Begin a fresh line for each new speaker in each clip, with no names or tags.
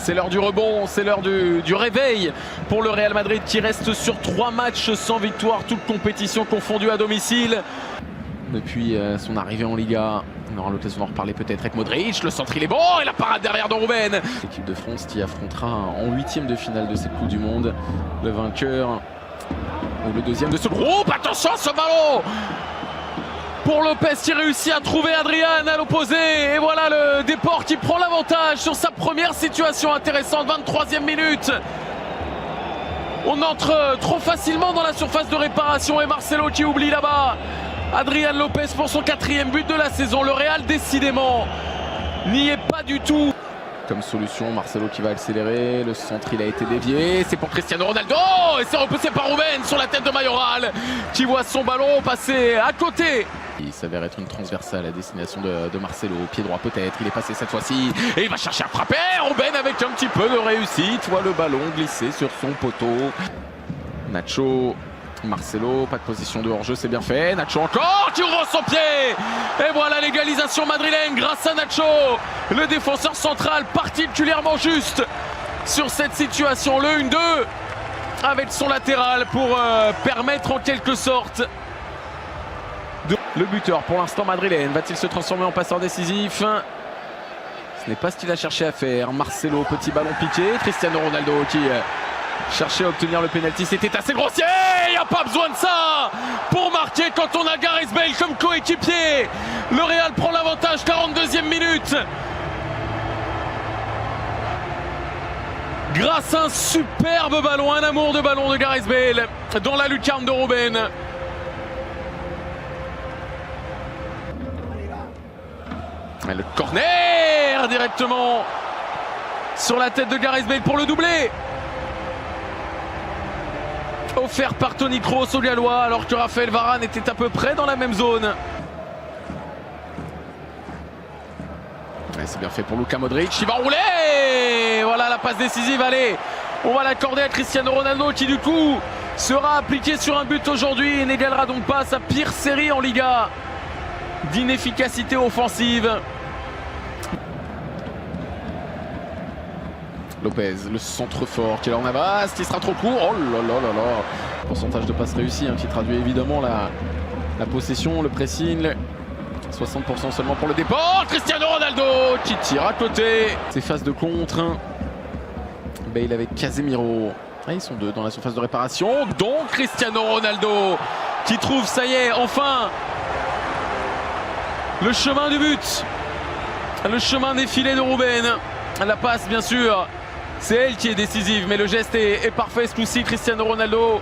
C'est l'heure du rebond, c'est l'heure du réveil pour le Real Madrid qui reste sur 3 matchs sans victoire, toutes compétitions confondues à domicile. Depuis son arrivée en Liga, on aura l'occasion d'en reparler peut-être avec Modric. Le centre il est bon et la parade derrière de Ruben. L'équipe de France qui affrontera en 8e de finale de cette Coupe du Monde le vainqueur ou le deuxième de ce groupe. Attention à ce ballon pour Lopez qui réussit à trouver Adrian à l'opposé. Et voilà le Depor qui prend l'avantage sur sa première situation intéressante. 23e minute. On entre trop facilement dans la surface de réparation et Marcelo qui oublie là-bas Adrian Lopez pour son 4e but de la saison. Le Real décidément n'y est pas du tout. Comme solution, Marcelo qui va accélérer, le centre il a été dévié, c'est pour Cristiano Ronaldo et c'est repoussé par Ruben sur la tête de Mayoral qui voit son ballon passer à côté. Il s'avère être une transversale à destination de Marcelo, pied droit peut-être, il est passé cette fois-ci et il va chercher à frapper. Ruben avec un petit peu de réussite, voit le ballon glisser sur son poteau. Nacho, Marcelo, pas de position de hors-jeu, c'est bien fait. Nacho encore qui ouvre son pied. Et voilà l'égalisation madrilène grâce à Nacho. Le défenseur central particulièrement juste sur cette situation. Le 1-2 avec son latéral pour permettre en quelque sorte le buteur pour l'instant madrilène. Va-t-il se transformer en passeur décisif? Ce n'est pas ce qu'il a cherché à faire. Marcelo, petit ballon piqué. Cristiano Ronaldo qui cherchait à obtenir le pénalty. C'était assez grossier. Il n'y a pas besoin de ça pour marquer quand on a Gareth Bale comme coéquipier. Le Real prend l'avantage, 42e minute. Grâce à un superbe ballon, un amour de ballon de Gareth Bale dans la lucarne de Ruben. Le corner directement sur la tête de Gareth Bale pour le doublé. Offert par Toni Kroos au Gallois alors que Raphaël Varane était à peu près dans la même zone. C'est bien fait pour Luka Modric, il va rouler. Voilà la passe décisive, allez, on va l'accorder à Cristiano Ronaldo qui du coup sera appliqué sur un but aujourd'hui et n'égalera donc pas sa pire série en Liga d'inefficacité offensive. Lopez, le centre fort qui est là en avance, qui sera trop court. Oh là là là là. Pourcentage de passes réussies qui traduit évidemment la possession, le pressing. 60% seulement pour le départ. Cristiano Ronaldo qui tire à côté. Ces phases de contre. Bale avec Casemiro. Ah, ils sont deux dans la surface de réparation. Donc Cristiano Ronaldo qui trouve, ça y est, enfin le chemin du but. Le chemin défilé de Ruben. La passe bien sûr. C'est elle qui est décisive, mais le geste est parfait ce coup-ci. Cristiano Ronaldo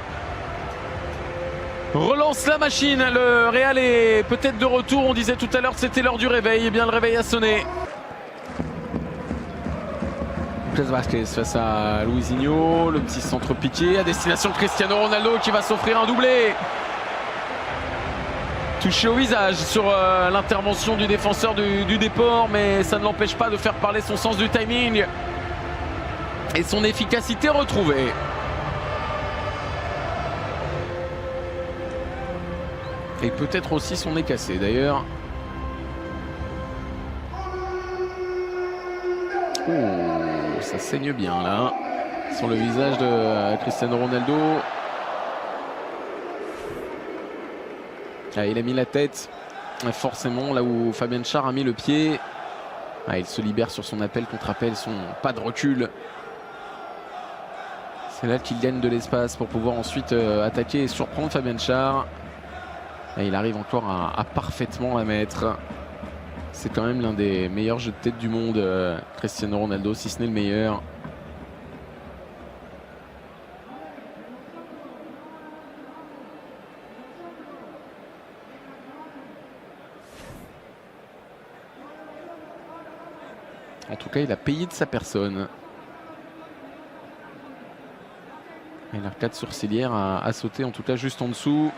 relance la machine. Le Real est peut-être de retour. On disait tout à l'heure que c'était l'heure du réveil. Et bien le réveil a sonné. Vasquez face à Luisinho. Le petit centre piqué à destination de Cristiano Ronaldo qui va s'offrir un doublé. Touché au visage sur l'intervention du défenseur du Depor, mais ça ne l'empêche pas de faire parler son sens du timing et son efficacité retrouvée. Et peut-être aussi son nez cassé d'ailleurs. Oh, ça saigne bien là sur le visage de Cristiano Ronaldo. Ah, il a mis la tête forcément là où Fabian Schär a mis le pied. Ah, il se libère sur son appel contre appel, son pas de recul. C'est là qu'il gagne de l'espace pour pouvoir ensuite attaquer et surprendre Fabian Schär. Et il arrive encore à parfaitement la mettre. C'est quand même l'un des meilleurs jeux de tête du monde, Cristiano Ronaldo, si ce n'est le meilleur. En tout cas, il a payé de sa personne. Et l'arcade sourcilière a sauté, en tout cas juste en dessous.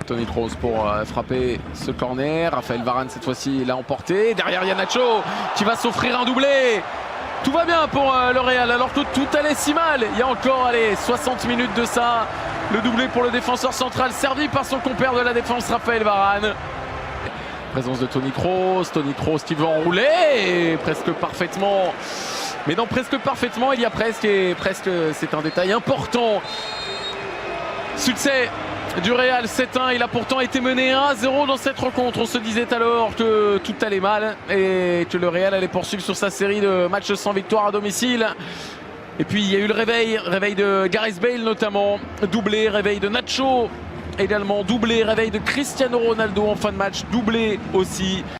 Toni Kroos pour frapper ce corner. Raphaël Varane cette fois-ci l'a emporté. Derrière, il y a Nacho qui va s'offrir un doublé. Tout va bien pour le Real alors que tout allait si mal. Il y a encore 60 minutes de ça. Le doublé pour le défenseur central servi par son compère de la défense Raphaël Varane. présence de Toni Kroos qui veut enrouler et presque parfaitement. Mais non, presque parfaitement, il y a presque, et presque c'est un détail important. Succès du Real 7-1, il a pourtant été mené 1-0 dans cette rencontre. On se disait alors que tout allait mal et que le Real allait poursuivre sur sa série de matchs sans victoire à domicile. Et puis il y a eu le réveil de Gareth Bale notamment, doublé, réveil de Nacho également, doublé, réveil de Cristiano Ronaldo en fin de match, doublé aussi.